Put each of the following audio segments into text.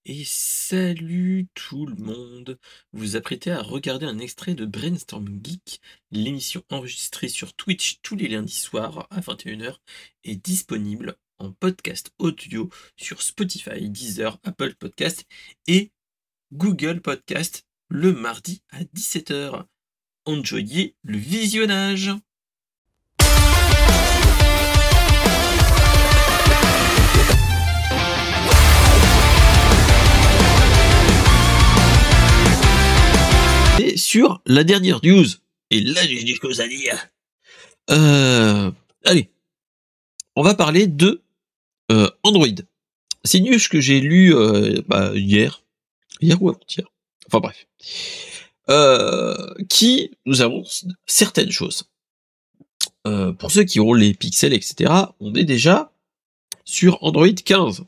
Et salut tout le monde! Vous vous apprêtez à regarder un extrait de Brainstorm Geek, l'émission enregistrée sur Twitch tous les lundis soirs à 21h est disponible en podcast audio sur Spotify, Deezer, Apple Podcast et Google Podcast le mardi à 17h. Enjoyez le visionnage! Et sur la dernière news, et là j'ai des choses à dire. Allez, on va parler de Android. C'est une news que j'ai lu hier ou avant-hier, enfin bref, qui nous annonce certaines choses. Pour ceux qui ont les pixels, etc., on est déjà sur Android 15.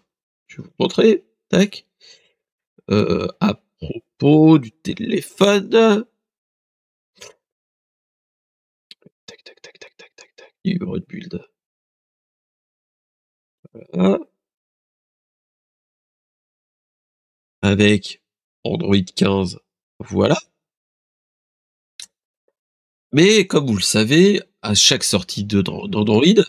Je vais vous montrer, tac. À propos du téléphone, tac, tac, tac, tac, tac, tac, tac, numéro de build. Voilà. Avec Android 15, voilà. Mais comme vous le savez, à chaque sortie d'Android, il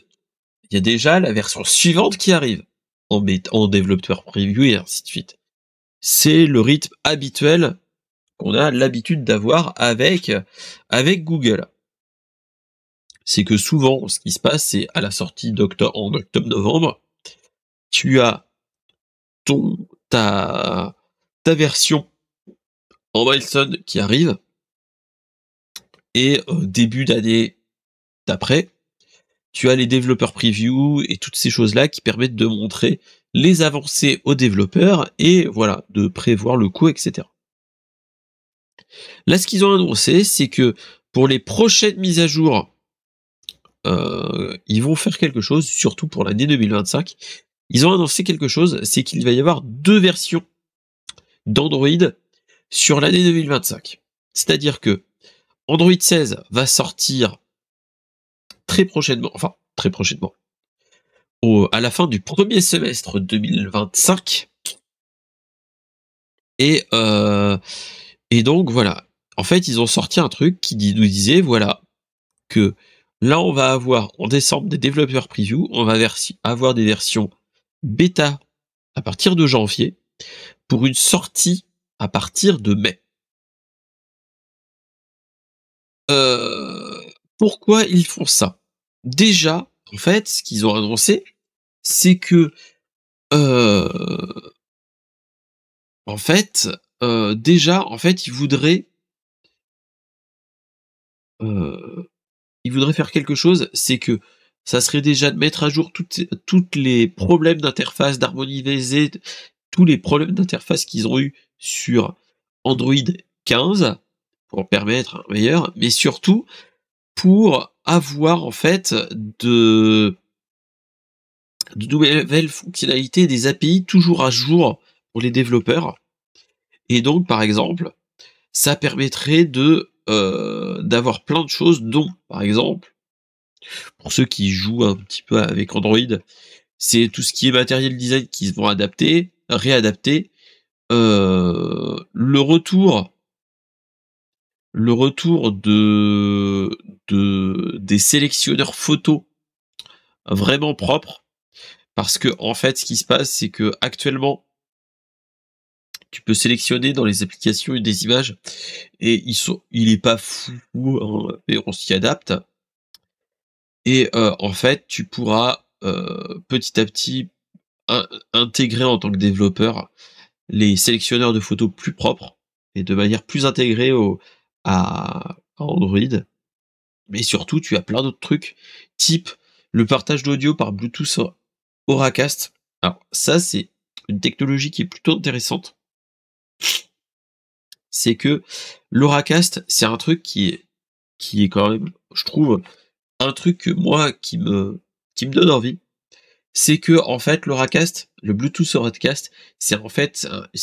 y a déjà la version suivante qui arrive, en développeur preview et ainsi de suite. C'est le rythme habituel qu'on a l'habitude d'avoir avec Google. C'est que souvent, ce qui se passe, c'est à la sortie en octobre-novembre, tu as ta version en milestone qui arrive, et début d'année d'après, tu as les développeurs preview et toutes ces choses-là qui permettent de montrer les avancées aux développeurs et voilà, de prévoir le coût, etc. Là, ce qu'ils ont annoncé, c'est que pour les prochaines mises à jour, ils vont faire quelque chose, surtout pour l'année 2025. Ils ont annoncé quelque chose, c'est qu'il va y avoir 2 versions d'Android sur l'année 2025. C'est-à-dire que Android 16 va sortir très prochainement, à la fin du premier semestre 2025. Et donc voilà. En fait, ils ont sorti un truc qui nous disait, voilà, que là, on va avoir en décembre des développeurs preview, on va avoir des versions bêta à partir de janvier, pour une sortie à partir de mai. Pourquoi ils font ça? Déjà, en fait, ce qu'ils ont annoncé, c'est que en fait, ils voudraient faire quelque chose, c'est que ça serait déjà de mettre à jour toutes les problèmes d'interface, d'harmoniser tous les problèmes d'interface qu'ils ont eu sur Android 15 pour permettre un meilleur, mais surtout pour avoir en fait de nouvelles fonctionnalités, des API toujours à jour pour les développeurs. Et donc, par exemple, ça permettrait d'avoir plein de choses, dont, par exemple, pour ceux qui jouent un petit peu avec Android, c'est tout ce qui est matériel design qui se vont réadapter, le retour des sélectionneurs photos vraiment propres, parce que en fait, ce qui se passe, c'est que actuellement, tu peux sélectionner dans les applications des images et il est pas fou, hein, mais on s'y adapte. Et en fait, tu pourras petit à petit intégrer en tant que développeur les sélectionneurs de photos plus propres et de manière plus intégrée à Android. Mais surtout, tu as plein d'autres trucs, type le partage d'audio par Bluetooth Auracast. Alors ça, c'est une technologie qui est plutôt intéressante. C'est que l'Auracast, c'est un truc qui est quand même, je trouve, un truc que moi qui me donne envie. C'est que en fait, l'Auracast, le Bluetooth Auracast, c'est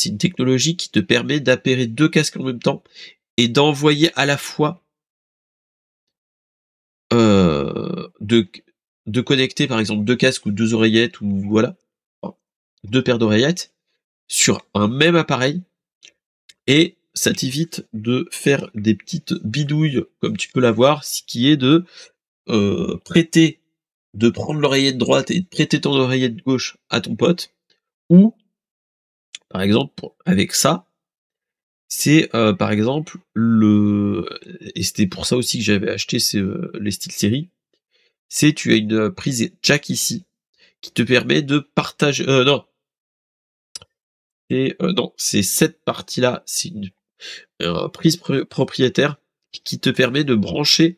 une technologie qui te permet d'appairer 2 casques en même temps et d'envoyer à la fois de connecter par exemple 2 casques ou 2 oreillettes, ou voilà, enfin, 2 paires d'oreillettes sur un même appareil et ça t'évite de faire des petites bidouilles comme tu peux l'avoir, ce qui est de de prendre l'oreillette droite et de prêter ton oreillette gauche à ton pote, ou par exemple avec ça, c'est par exemple et c'était pour ça aussi que j'avais acheté les SteelSeries, c'est tu as une prise jack ici qui te permet de partager non, et non, c'est cette partie-là, c'est une prise propriétaire qui te permet de brancher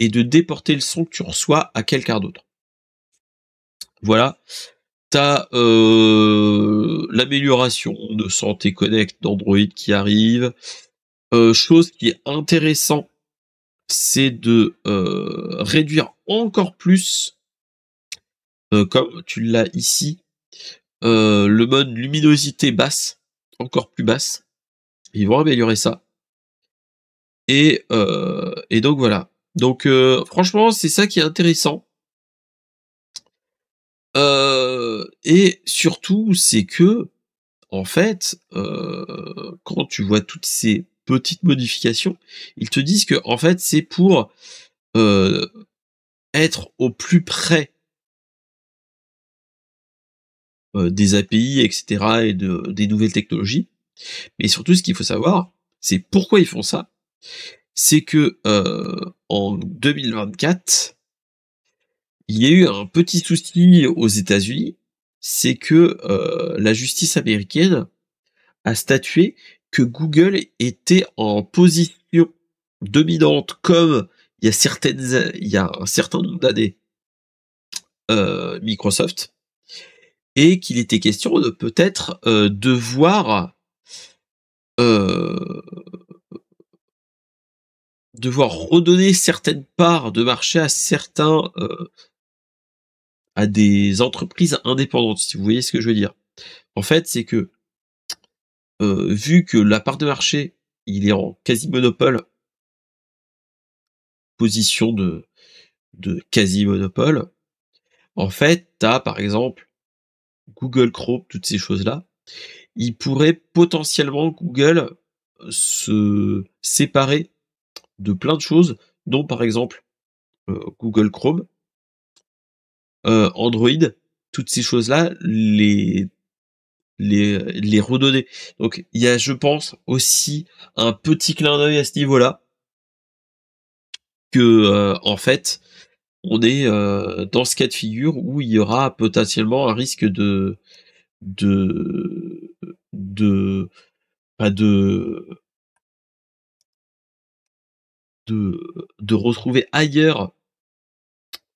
et de déporter le son que tu reçois à quelqu'un d'autre. Voilà. T'as l'amélioration de Santé Connect d'Android qui arrive. Chose qui est intéressant, c'est de réduire encore plus, comme tu l'as ici, le mode luminosité basse, encore plus basse. Ils vont améliorer ça. Et donc voilà. Donc franchement, c'est ça qui est intéressant. Et surtout, c'est que, en fait, quand tu vois toutes ces petites modifications, ils te disent que en fait, c'est pour être au plus près des API, etc., et des nouvelles technologies. Mais surtout, ce qu'il faut savoir, c'est pourquoi ils font ça. C'est que en 2024, il y a eu un petit souci aux États-Unis, c'est que la justice américaine a statué que Google était en position dominante, comme il y a un certain nombre d'années Microsoft, et qu'il était question de peut-être euh, devoir redonner certaines parts de marché à à des entreprises indépendantes, si vous voyez ce que je veux dire. En fait, c'est que vu que la part de marché, il est en quasi-monopole, position de quasi-monopole, en fait, tu as par exemple Google Chrome, toutes ces choses-là, il pourrait potentiellement Google se séparer de plein de choses, dont par exemple Google Chrome, Android, toutes ces choses-là, les redonner. Donc il y a, je pense, aussi un petit clin d'œil à ce niveau-là, que en fait, on est dans ce cas de figure où il y aura potentiellement un risque de de pas de retrouver ailleurs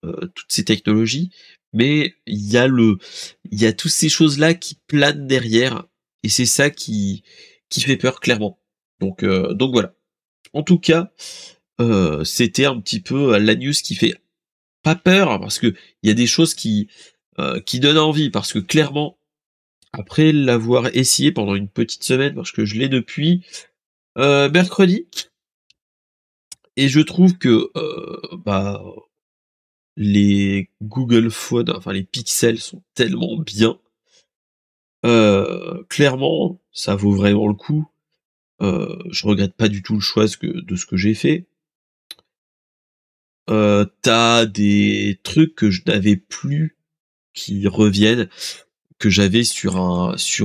toutes ces technologies, mais il y a toutes ces choses-là qui planent derrière, et c'est ça qui fait peur clairement. Donc voilà. En tout cas, c'était un petit peu la news qui fait pas peur, parce que il y a des choses qui donnent envie, parce que clairement, après l'avoir essayé pendant une petite semaine, parce que je l'ai depuis mercredi, et je trouve que les Google Phone, enfin les Pixels sont tellement bien. Clairement, ça vaut vraiment le coup. Je regrette pas du tout le choix de ce que j'ai fait. Tu des trucs que je n'avais plus qui reviennent, que j'avais sur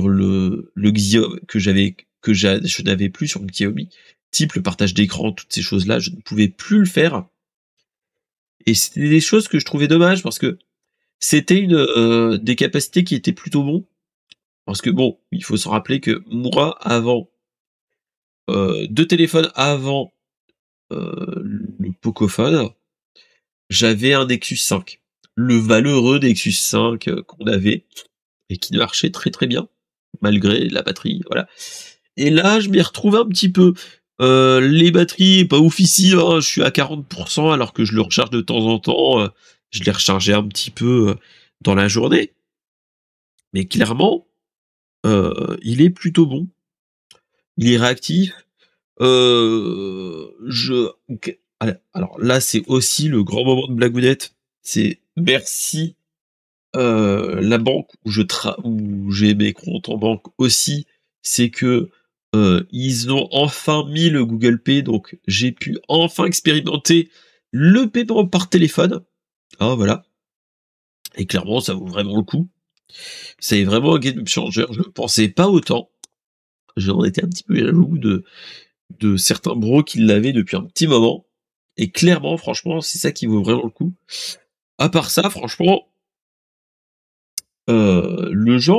le Xiaomi, je n'avais plus sur le Xiaomi, type le partage d'écran, toutes ces choses-là, je ne pouvais plus le faire. Et c'était des choses que je trouvais dommage, parce que c'était des capacités qui étaient plutôt bons. Parce que bon, il faut se rappeler que moi, avant, deux téléphones avant le Pocophone, j'avais un Nexus 5. Le valeureux Nexus 5 qu'on avait, et qui marchait très très bien, malgré la batterie, voilà. Et là, je m'y retrouve un petit peu. Les batteries, pas ouf ici, hein, je suis à 40%, alors que je le recharge de temps en temps. Je l'ai rechargé un petit peu dans la journée. Mais clairement, il est plutôt bon. Il est réactif. Ok. Alors là, c'est aussi le grand moment de blagounette. C'est merci La banque où j'ai mes comptes en banque aussi, c'est que, ils ont enfin mis le Google Pay, donc j'ai pu enfin expérimenter le paiement par téléphone. Ah voilà, et clairement ça vaut vraiment le coup. C'est vraiment un game changer, je ne pensais pas autant. J'en étais un petit peu jaloux de certains bros qui l'avaient depuis un petit moment, et clairement, franchement, c'est ça qui vaut vraiment le coup. À part ça, franchement, le jeu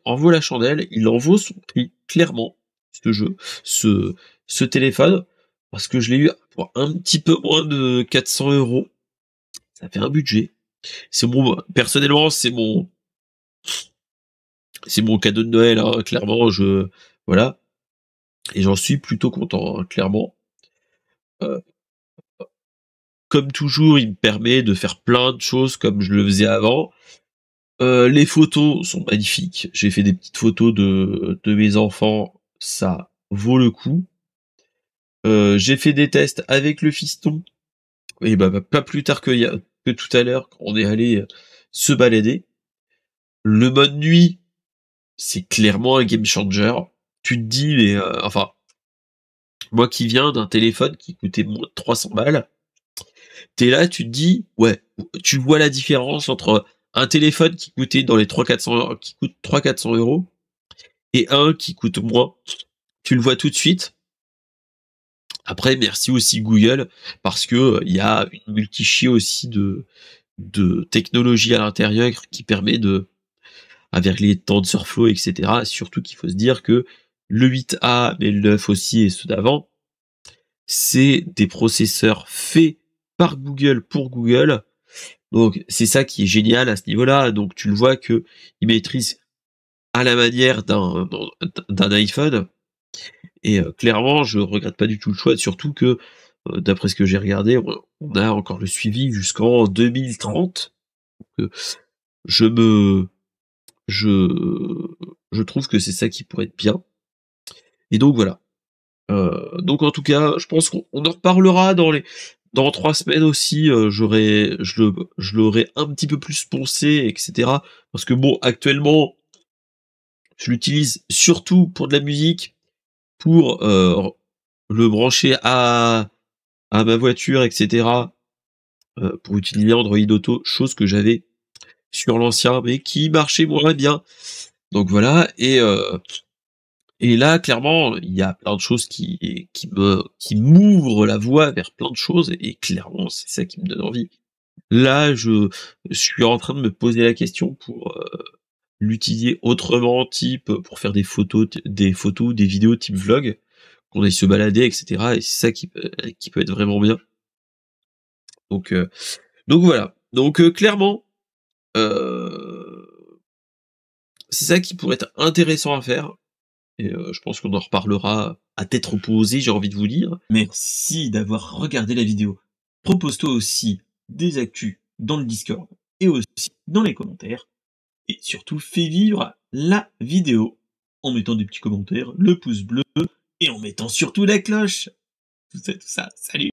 en vaut la chandelle, il en vaut son prix, clairement, ce jeu, ce ce téléphone, parce que je l'ai eu pour un petit peu moins de 400 €. Ça fait un budget. C'est mon personnellement, c'est mon cadeau de Noël, hein, clairement, voilà, et j'en suis plutôt content, hein, clairement. Heu, Comme toujours, il me permet de faire plein de choses comme je le faisais avant. Les photos sont magnifiques. J'ai fait des petites photos de mes enfants, ça vaut le coup. J'ai fait des tests avec le fiston, et bah, pas plus tard que tout à l'heure, quand on est allé se balader. Le mode nuit, c'est clairement un game changer. Tu te dis, mais enfin, moi qui viens d'un téléphone qui coûtait moins de 300 balles, t'es là, tu te dis, ouais, tu vois la différence entre un téléphone qui coûtait dans les 300-400 qui coûte 300-400 € et un qui coûte moins. Tu le vois tout de suite. Après, merci aussi Google, parce que il y a une multichie aussi de technologie à l'intérieur qui permet avec les TensorFlow, etc. Surtout qu'il faut se dire que le 8A, mais le 9 aussi et ceux d'avant, c'est des processeurs faits par Google pour Google. Donc c'est ça qui est génial à ce niveau-là. Donc tu le vois que ils maîtrisent à la manière d'un iPhone. Et clairement, je regrette pas du tout le choix, surtout que, d'après ce que j'ai regardé, on a encore le suivi jusqu'en 2030. Donc, je me je je trouve que c'est ça qui pourrait être bien, et donc voilà. Donc en tout cas, je pense qu'on en reparlera dans 3 semaines aussi. Je l'aurai un petit peu plus poncé, et cetera. Parce que bon, actuellement, je l'utilise surtout pour de la musique, pour, le brancher à ma voiture, et cetera, pour utiliser Android Auto, chose que j'avais sur l'ancien, mais qui marchait moins bien. Donc voilà, et là, clairement, il y a plein de choses qui m'ouvrent la voie vers plein de choses, et clairement, c'est ça qui me donne envie. Là, je suis en train de me poser la question pour, l'utiliser autrement, type, pour faire des photos, des vidéos type vlog, qu'on aille se balader, et cetera, et c'est ça qui peut être vraiment bien. Donc heu, donc voilà. Donc clairement, heu, c'est ça qui pourrait être intéressant à faire, et je pense qu'on en reparlera à tête reposée, j'ai envie de vous dire. Merci d'avoir regardé la vidéo. Propose-toi aussi des actus dans le Discord et aussi dans les commentaires, et surtout fais vivre la vidéo en mettant des petits commentaires, le pouce bleu et en mettant surtout la cloche. Tout ça, salut!